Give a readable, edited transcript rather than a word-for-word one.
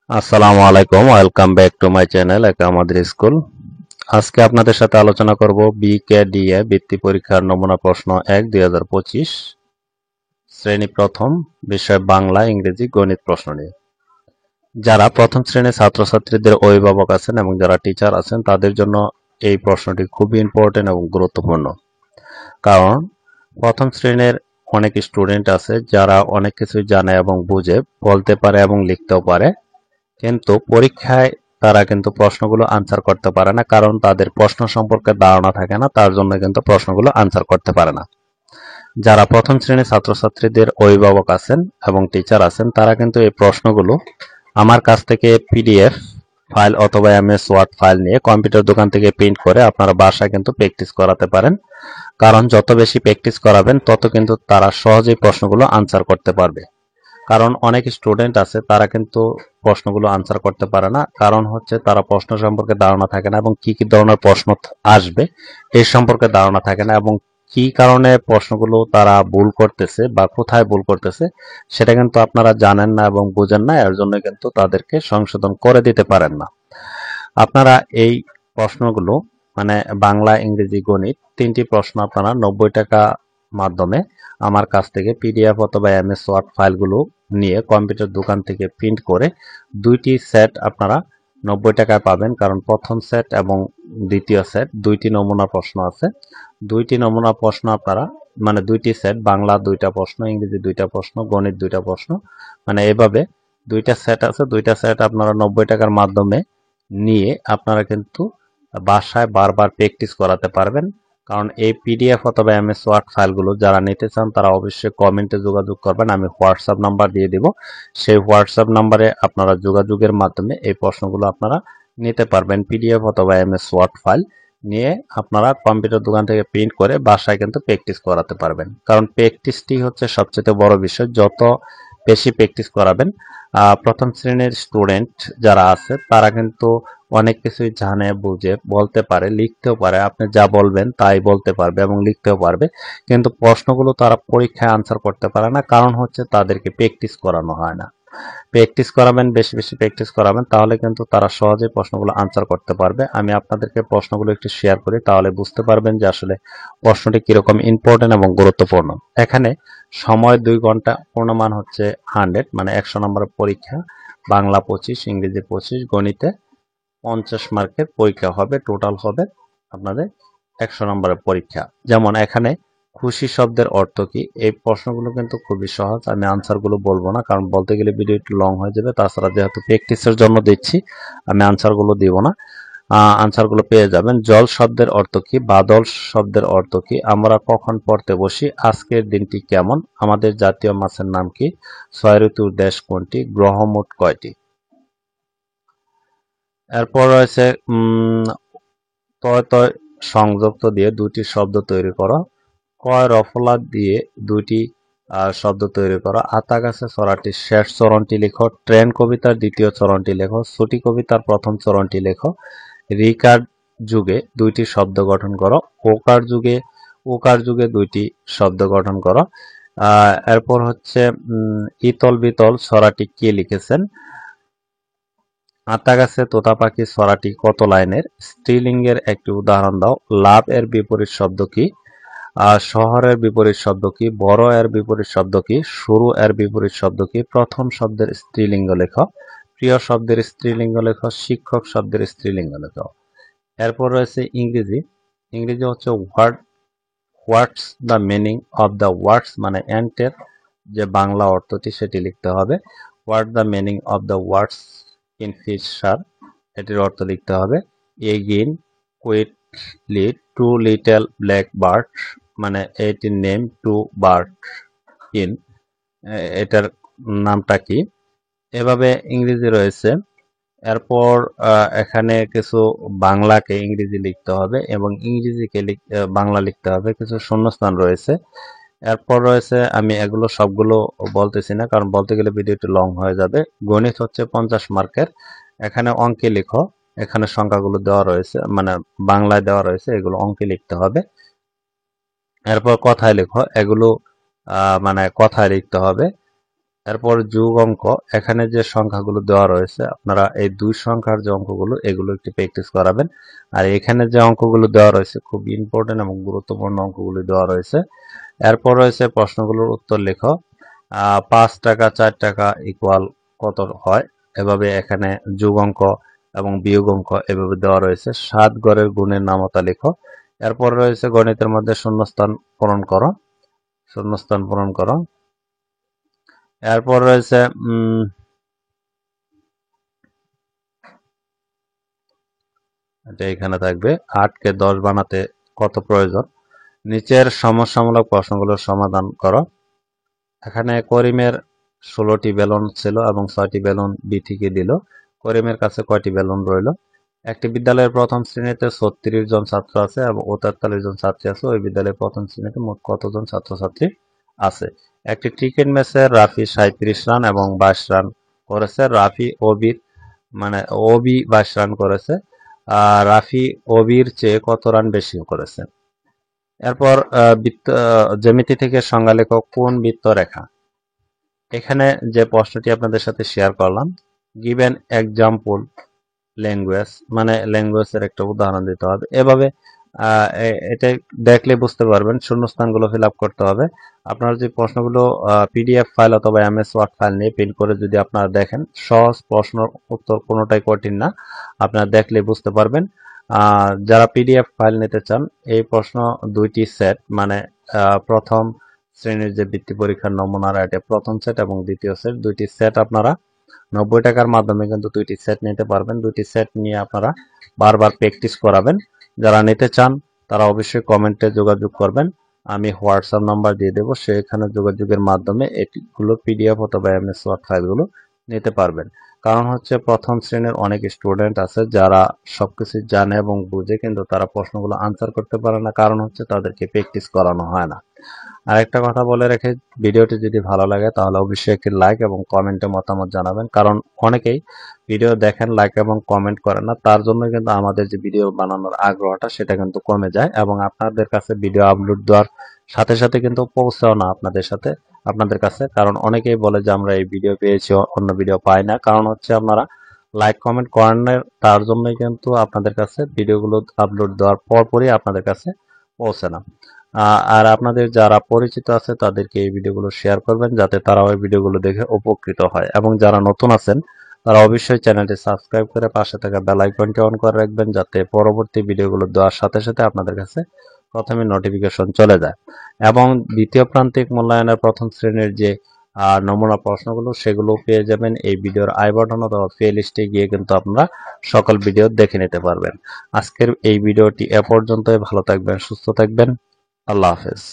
আসসালামু আলাইকুম, welcome back to my channel একা আমাদের স্কুল। আজকে আপনাদের সাথে আলোচনা করব বিকেডিএ বৃত্তি পরীক্ষার নমুনা প্রশ্ন 1-2025 শ্রেণী প্রথম, বিষয় বাংলা, ইংরেজি, গণিত প্রশ্ন নিয়ে। যারা প্রথম শ্রেণীর ছাত্রছাত্রীদের অভিভাবক আছেন এবং যারা টিচার আছেন তাদের জন্য এই প্রশ্নটি খুবই ইম্পর্টেন্ট এবং গুরুত্বপূর্ণ। কারণ প্রথম শ্রেণীর অনেক স্টুডেন্ট আছে যারা অনেক কিছু জানে এবং বুঝে, বলতে পারে এবং লিখতেও পারে, কিন্তু পরীক্ষায় তারা কিন্তু প্রশ্নগুলো আনসার করতে পারে না, কারণ তাদের প্রশ্ন সম্পর্কে ধারণা থাকে না, তার জন্য কিন্তু প্রশ্নগুলো আনসার করতে পারে না। যারা প্রথম শ্রেণীর ছাত্রছাত্রীদের অভিভাবক আছেন এবং টিচার আছেন তারা কিন্তু এই প্রশ্নগুলো আমার কাছ থেকে পিডিএফ ফাইল অথবা এমএস ওয়ার্ড ফাইল নিয়ে কম্পিউটার দোকান থেকে প্রিন্ট করে আপনারা বাসায় কিন্তু প্র্যাকটিস করাতে পারেন। কারণ যত বেশি প্র্যাকটিস করাবেন তত কিন্তু তারা সহজেই প্রশ্নগুলো আনসার করতে পারবে। কারণ অনেক স্টুডেন্ট আছে তারা কিন্তু প্রশ্নগুলো আনসার করতে পারে না, কারণ হচ্ছে তারা প্রশ্ন সম্পর্কে ধারণা থাকে না এবং কি কি ধরনের প্রশ্ন আসবে এই সম্পর্কে ধারণা থাকে না, এবং কি কারণে প্রশ্নগুলো তারা ভুল করতেছে বা কোথায় ভুল করতেছে সেটা কিন্তু আপনারা জানেন না এবং বুঝেন না, এর জন্য কিন্তু তাদেরকে সংশোধন করে দিতে পারেন না। আপনারা এই প্রশ্নগুলো মানে বাংলা, ইংরেজি, গণিত তিনটি প্রশ্ন আপনারা 90 টাকা মাধ্যমে আমার কাছ থেকে পিডিএফ অথবা এমএস ওয়ার্ড ফাইলগুলো নিয়ে কম্পিউটার দোকান থেকে প্রিন্ট করে দুইটি সেট আপনারা 90 টাকায় পাবেন। কারণ প্রথম সেট এবং দ্বিতীয় সেট দুইটি নমুনা প্রশ্ন আছে। দুইটি নমুনা প্রশ্ন আপনারা মানে দুইটি সেট, বাংলা দুইটা প্রশ্ন, ইংরেজি দুইটা প্রশ্ন, গণিত দুইটা প্রশ্ন, মানে এভাবে দুইটা সেট আছে। দুইটা সেট আপনারা 90 টাকার মাধ্যমে নিয়ে আপনারা কিন্তু বাসায় বারবার প্র্যাকটিস করাতে পারবেন। কারণ এই পিডিএফ অথবা এমএস ওয়ার্ড ফাইলগুলো যারা নিতে চান তারা অবশ্যই কমেন্টে যোগাযোগ করবেন, আমি হোয়াটসঅ্যাপ নাম্বার দিয়ে দিব। সেই হোয়াটসঅ্যাপ নাম্বারে আপনারা যোগাযোগের মাধ্যমে এই প্রশ্নগুলো আপনারা নিতে পারবেন। পিডিএফ অথবা এমএস ওয়ার্ড ফাইল নিয়ে আপনারা কম্পিউটার দোকান থেকে প্রিন্ট করে বাসায় কিন্তু প্র্যাকটিস করাতে পারবেন। কারণ প্র্যাকটিসটি হচ্ছে সবচেয়ে বড় বিষয়, যত বেশি প্র্যাকটিস করাবেন। প্রথম শ্রেণীর স্টুডেন্ট যারা আছে তারা কিন্তু অনেক কিছুই জানে, বুঝে, বলতে পারে, লিখতেও পারে। আপনি যা বলবেন তাই বলতে পারবে এবং লিখতেও পারবে, কিন্তু প্রশ্নগুলো তারা পরীক্ষায় আনসার করতে পারে না, কারণ হচ্ছে তাদেরকে প্র্যাকটিস করানো হয় না। প্র্যাকটিস করাবেন, বেশি বেশি প্র্যাকটিস করাবেন, তাহলে কিন্তু তারা সহজে প্রশ্নগুলো আনসার করতে পারবে। আমি আপনাদেরকে প্রশ্নগুলো একটু শেয়ার করি, তাহলে বুঝতে পারবেন যে আসলে প্রশ্নটি কিরকম ইম্পর্টেন্ট এবং গুরুত্বপূর্ণ। এখানে সময় 2 ঘন্টা, পূর্ণমান হচ্ছে 100, মানে 100 নম্বরের পরীক্ষা। বাংলা 25, ইংরেজি 25, গণিতে 50 মার্কের পরীক্ষা হবে, টোটাল হবে আপনাদের 100 নম্বরের পরীক্ষা। যেমন এখানে খুশি শব্দের অর্থ কি, এই প্রশ্নগুলো কিন্তু খুবই সহজ। আমি আনসারগুলো বলবো না, কারণ বলতে গেলে ভিডিও একটু লং হয়ে যাবে। তাছাড়া যেহেতু প্র্যাকটিসের জন্য দিচ্ছি আমি আনসারগুলো দিব না, আনসারগুলো পেয়ে যাবেন। জল শব্দের অর্থ কি, বাদল শব্দের অর্থ কি, আমরা কখন পড়তে বসি, আজকের দিনটি কেমন, আমাদের জাতীয় মাছের নাম কি, 6 ঋতুর দেশ কোনটি, গ্রহ মোট কয়টি। এরপর রয়েছে তয় তয় সংযুক্ত দিয়ে দুটি শব্দ তৈরি করো। কয় রফলা দিয়ে দুইটি শব্দ তৈরি করো। আতা গাছে চড়াটির শেষ চরণটি লেখো। ট্রেন কবিতার দ্বিতীয় চরণটি লেখো। ছুটি কবিতার প্রথম চরণটি লেখো। রিকার যুগে দুইটি শব্দ গঠন করো। ওকার যুগে দুইটি শব্দ গঠন করো। এরপর হচ্ছে ইতল বিতল ছড়াটি কে লিখেছেন। আতা গাছে তোতা পাখি ছড়াটি কত লাইনের। স্ত্রীলিঙ্গের একটি উদাহরণ দাও। লাভ এর বিপরীত শব্দ কি, শহরের বিপরীত শব্দ কি, বড় এর বিপরীত শব্দ কি, শুরু এর বিপরীত শব্দ কি, প্রথম শব্দের স্ত্রীলিঙ্গ লেখো। প্রিয় শব্দের স্ত্রীলিঙ্গ লেখো। শিক্ষক শব্দের স্ত্রীলিঙ্গ লেখো। এরপর রয়েছে ইংরেজি। ইংরেজি হচ্ছে what's the meaning of the words, মানে অ্যান্টের যে বাংলা অর্থটি সেটি লিখতে হবে। What the meaning of the words in fisher, এটির অর্থ লিখতে হবে। Again, quickly, two little black bird, মানে এটির নেম টু বার্ড ইন, এটার নামটা কি। এভাবে ইংরেজি রয়েছে। এরপর এখানে কিছু বাংলাকে ইংরেজি লিখতে হবে এবং ইংরেজিকে বাংলা লিখতে হবে। কিছু শূন্যস্থান রয়েছে। এরপর রয়েছে, আমি এগুলো সবগুলো বলতেছি না, কারণ বলতে গেলে ভিডিওটি লং হয়ে যাবে। গণিত হচ্ছে 50 মার্কের। এখানে অঙ্কে লিখো। এখানে সংখ্যাগুলো দেওয়া রয়েছে, মানে বাংলায় দেওয়া রয়েছে, এগুলো অঙ্কে লিখতে হবে। এরপর কথায় লিখো, এগুলো মানে কথায় লিখতে হবে। এরপর যোগ অঙ্ক, এখানে যে সংখ্যাগুলো দেওয়া রয়েছে আপনারা এই দুই সংখ্যার যে অঙ্কগুলো এগুলো একটু প্র্যাকটিস করাবেন। আর এখানে যে অঙ্কগুলো দেওয়া রয়েছে খুব ইম্পর্টেন্ট এবং গুরুত্বপূর্ণ অঙ্কগুলো দেওয়া রয়েছে। এরপর রয়েছে প্রশ্নগুলোর উত্তর লেখো। 5 টাকা 4 টাকা ইকুয়াল কত হয়, এভাবে এখানে যোগ অঙ্ক এবং বিয়োগ অঙ্ক এভাবে দেওয়া রয়েছে। 7 ঘরের গুণের নামতা লেখো। এরপর রয়েছে গণিতের মধ্যে শূন্যস্থান পূরণ করো, শূন্যস্থান পূরণ করো। এরপর রয়েছে এটা এখানে থাকবে 8 কে 10 বানাতে কত প্রয়োজন। নিচের সমস্যামূলক প্রশ্নগুলোর সমাধান করো। এখানে করিমের 16টি বেলুন ছিল এবং 6টি বেলুন বিথিকে দিল। করিমের কাছে কয়টি বেলুন রইল? একটি বিদ্যালয়ের প্রথম শ্রেণীতে 36 জন ছাত্র আছে এবং 43 জন ছাত্রী আছে। ওই বিদ্যালয়ের প্রথম শ্রেণীতে মোট কতজন ছাত্রছাত্রী আছে? একটি ক্রিকেট ম্যাচে রাফি 37 রান এবং 22 রান করেছে। রাফি ওবির ওবি 22 রান করেছে। রাফি ওবির চেয়ে কত রান বেশি করেছে? এরপর জ্যামিতি থেকে সংজ্ঞা লেখো কোন বৃত্তরেখা। এখানে যে প্রশ্নটি আপনাদের সাথে শেয়ার করলাম, গিভেন এক্সাম্পল ল্যাঙ্গুয়েজ, ল্যাঙ্গুয়েজের একটা উদাহরণ দিতে হবে। এভাবে এটা দেখলে বুঝতে পারবেন। শূন্যস্থানগুলো ফিল আপ করতে হবে। আপনারা যে প্রশ্নগুলো পিডিএফ ফাইল অথবা এমএস ওয়ার্ড ফাইল নিয়ে প্রিন্ট করে যদি আপনারা দেখেন, সহজ প্রশ্ন উত্তর কোনোটাই কঠিন না, আপনারা দেখলে বুঝতে পারবেন। যারা পিডিএফ ফাইল নিতে চান, এই প্রশ্ন দুইটি সেট, প্রথম শ্রেণীর যে বৃত্তি পরীক্ষার নমুনার এটা প্রথম সেট এবং দ্বিতীয় সেট, দুইটি সেট আপনারা 90 টাকার মাধ্যমে কিন্তু দুইটি সেট নিতে পারবেন। দুইটি সেট নিয়ে আপনারা বারবার প্র্যাকটিস করাবেন। যারা নিতে চান তারা অবশ্যই কমেন্টে যোগাযোগ করবেন, আমি হোয়াটসঅ্যাপ নাম্বার দিয়ে দেবো, সেখানে যোগাযোগের মাধ্যমে এগুলো পিডিএফ অথবা এমএস ওয়ার্ড ফাইলগুলো নিতে পারবেন। কারণ হচ্ছে প্রথম শ্রেণীর অনেক স্টুডেন্ট আছে যারা সবকিছু জানে এবং বুঝে, কিন্তু তারা প্রশ্নগুলো আনসার করতে পারে না, কারণ হচ্ছে তাদেরকে প্র্যাকটিস করানো হয় না। আরেকটা কথা বলে রেখে, ভিডিওটি যদি ভালো লাগে তাহলে অবশ্যই একটি লাইক এবং কমেন্টে মতামত জানাবেন, কারণ অনেকেই ভিডিও দেখেন লাইক এবং কমেন্ট করেন না, তার জন্য কিন্তু আমাদের যে ভিডিও বানানোর আগ্রহটা সেটা কিন্তু কমে যায় এবং আপনাদের কাছে ভিডিও আপলোড দেওয়ার সাথে সাথে কিন্তু পৌঁছাও না আপনাদের কাছে, কারণ অনেকেই বলে যে আমরা এই ভিডিও পেয়েছি অন্য ভিডিও পাই না, কারণ হচ্ছে আপনারা লাইক কমেন্ট করেন না, তার জন্যই কিন্তু আপনাদের কাছে ভিডিওগুলো আপলোড দেওয়ার পরপরই আপনাদের কাছে পৌঁছে না। আর আপনাদের যারা পরিচিত আছে তাদেরকে এই ভিডিওগুলো শেয়ার করবেন, যাতে তারা ওই ভিডিওগুলো দেখে উপকৃত হয়। এবং যারা নতুন আছেন তারা অবশ্যই চ্যানেলটি সাবস্ক্রাইব করে পাশে থাকা বেল আইকনটি অন করে রাখবেন, যাতে পরবর্তী ভিডিওগুলো দেওয়ার সাথে সাথে আপনাদের কাছে প্রথমে নোটিফিকেশন চলে যায়। এবং দ্বিতীয় প্রান্তিক মূল্যায়নের প্রথম শ্রেণীর যে নমুনা প্রশ্নগুলো সেগুলো পেয়ে যাবেন এই ভিডিওর আই বাটন অথবা প্লে লিস্টে গিয়ে, কিন্তু আপনারা সকল ভিডিও দেখে নিতে পারবেন। আজকের এই ভিডিওটি এ পর্যন্তই। ভালো থাকবেন, সুস্থ থাকবেন, আল্লাহ হাফেজ।